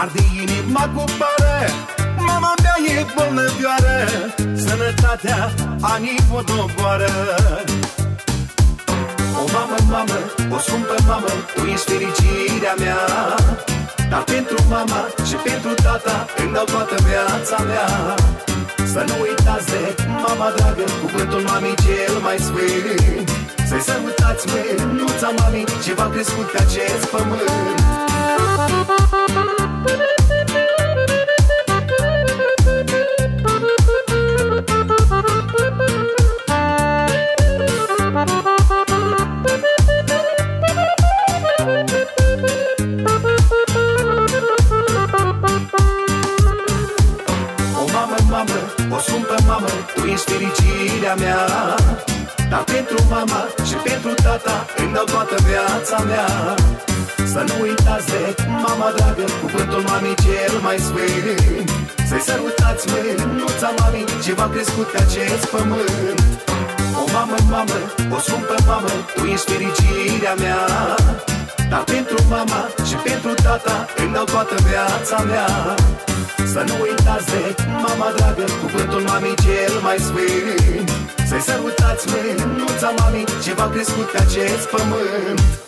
arde inima cu pare. Mama mea e bolnăvioară, sănătatea anii o doboară. O mamă, mamă, o scumpă mamă, tu ești fericirea mea. Dar pentru mama și pentru tata îmi dau toată viața mea. Să nu uitați de mama dragă, cuvântul mamei cel mai sfânt. Să-i sărutați mânuța mamei, ce v-a crescut pe acest pământ. Mamă, o scumpă mamă, tu ești fericirea mea. Dar pentru mama și pentru tata îmi dau toată viața mea. Să nu uitați de mama dragă, cuvântul mamei cel mai sfânt. Să-i sărutați mânuța mamei, ce v-a crescut pe acest pământ. O mamă, mamă, o scumpă mamă, tu ești fericirea mea. Dar pentru mama și pentru tata îmi dau toată viața mea. Să nu uitați de mama dragă, cuvântul mamei cel mai sfânt. Să-i sărutați mânuța mamei, ce v-a crescut pe acest pământ.